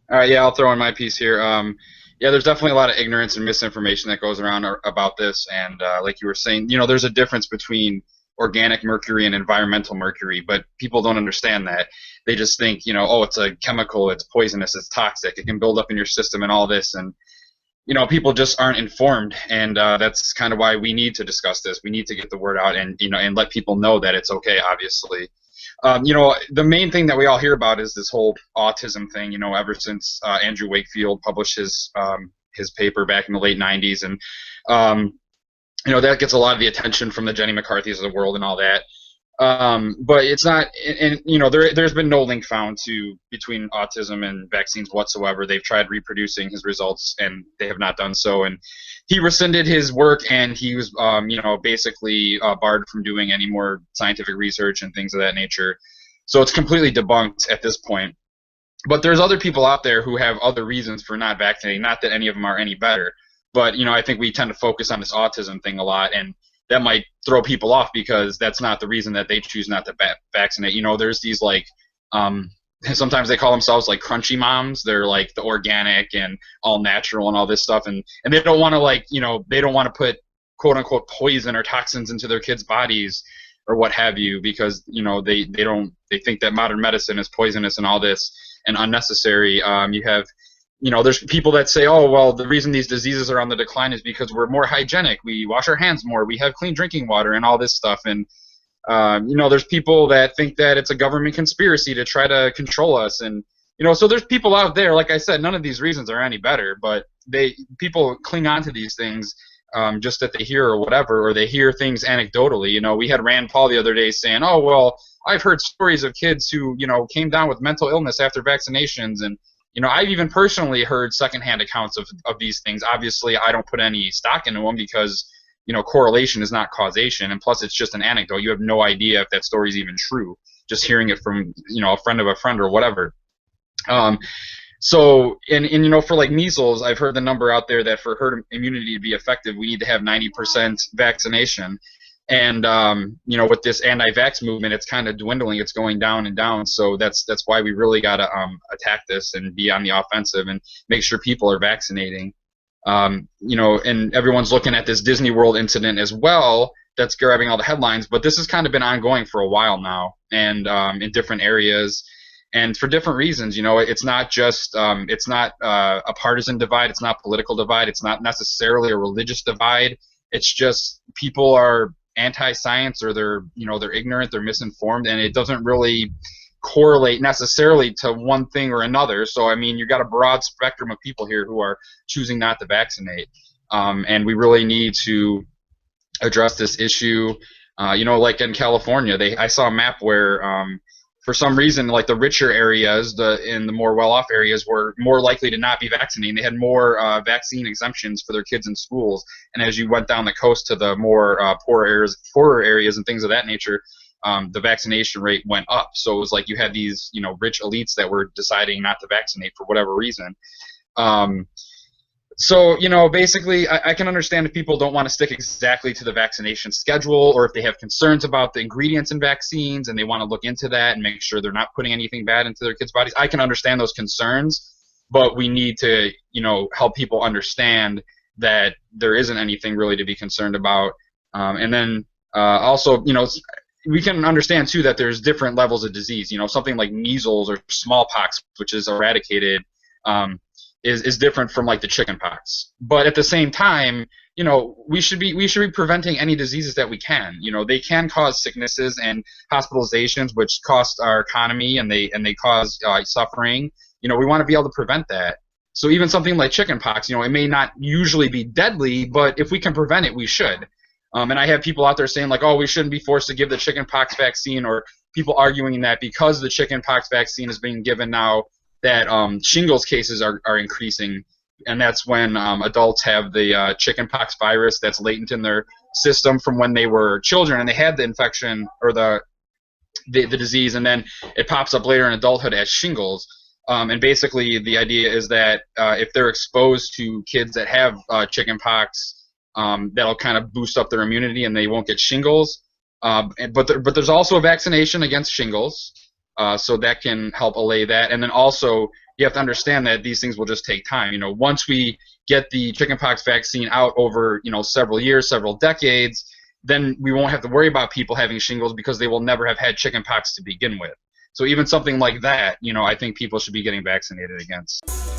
All right, yeah, I'll throw in my piece here. Yeah, there's definitely a lot of ignorance and misinformation that goes around about this, and like you were saying, there's a difference between organic mercury and environmental mercury, but people don't understand that. They just think, oh, it's a chemical, it's poisonous, it's toxic, it can build up in your system and all this, and people just aren't informed, and that's kind of why we need to discuss this. We need to get the word out, and and let people know that it's okay. Obviously, the main thing that we all hear about is this whole autism thing. Ever since Andrew Wakefield published his paper back in the late '90s, and that gets a lot of the attention from the Jenny McCarthy's of the world and all that. But it's not, and there's been no link found between autism and vaccines whatsoever. They've tried reproducing his results, and they have not done so. And he rescinded his work, and he was, basically barred from doing any more scientific research and things of that nature. So it's completely debunked at this point. But there's other people out there who have other reasons for not vaccinating. Not that any of them are any better, but I think we tend to focus on this autism thing a lot, and that might throw people off because that's not the reason that they choose not to vaccinate. There's these sometimes they call themselves like crunchy moms. They're like the organic and all natural and all this stuff, and they don't want to they don't want to put quote unquote poison or toxins into their kids' bodies or what have you, because they think that modern medicine is poisonous and all this and unnecessary. You have there's people that say, oh, well, the reason these diseases are on the decline is because we're more hygienic. We wash our hands more. We have clean drinking water and all this stuff. And, there's people that think that it's a government conspiracy to try to control us. And, so there's people out there, like I said, none of these reasons are any better, but people cling on to these things just that they hear or whatever, or they hear things anecdotally. We had Rand Paul the other day saying, oh, well, I've heard stories of kids who, came down with mental illness after vaccinations, and I've even personally heard secondhand accounts of these things. Obviously, I don't put any stock into them because, correlation is not causation, and plus it's just an anecdote. You have no idea if that story is even true, just hearing it from, a friend of a friend or whatever. So, for like measles, I've heard the number out there that for herd immunity to be effective, we need to have 90% vaccination. And with this anti-vax movement, it's kind of dwindling. It's going down and down. So that's why we really got to attack this and be on the offensive and make sure people are vaccinating. And everyone's looking at this Disney World incident as well. That's grabbing all the headlines. But this has kind of been ongoing for a while now, and in different areas, and for different reasons. It's not just it's not a partisan divide. It's not a political divide. It's not necessarily a religious divide. It's just people are anti-science, or they're ignorant, they're misinformed, and it doesn't really correlate necessarily to one thing or another. So you've got a broad spectrum of people here who are choosing not to vaccinate, and we really need to address this issue. Like in California, I saw a map where for some reason, like the richer areas, in the more well-off areas, were more likely to not be vaccinating. They had more vaccine exemptions for their kids in schools. And as you went down the coast to the more poorer areas and things of that nature, the vaccination rate went up. So it was like you had these, rich elites that were deciding not to vaccinate for whatever reason. So, basically, I can understand if people don't want to stick exactly to the vaccination schedule, or if they have concerns about the ingredients in vaccines and they want to look into that and make sure they're not putting anything bad into their kids' bodies. I can understand those concerns, but we need to, help people understand that there isn't anything really to be concerned about. And then also, we can understand, too, that there's different levels of disease. Something like measles or smallpox, which is eradicated, is different from like the chicken pox. But at the same time, we should be preventing any diseases that we can. They can cause sicknesses and hospitalizations, which cost our economy, and they cause suffering. We want to be able to prevent that. So even something like chicken pox, it may not usually be deadly, but if we can prevent it, we should. And I have people out there saying like, oh, we shouldn't be forced to give the chicken pox vaccine, or people arguing that because the chicken pox vaccine is being given now, that shingles cases are increasing, and that's when adults have the chickenpox virus that's latent in their system from when they were children and they had the infection or the disease, and then it pops up later in adulthood as shingles. And basically the idea is that if they're exposed to kids that have chickenpox, that'll kind of boost up their immunity and they won't get shingles. But there's also a vaccination against shingles. So that can help allay that. And then also you have to understand that these things will just take time. You know, once we get the chickenpox vaccine out over, you know, several years, several decades, then we won't have to worry about people having shingles because they will never have had chickenpox to begin with. So even something like that, you know, I think people should be getting vaccinated against.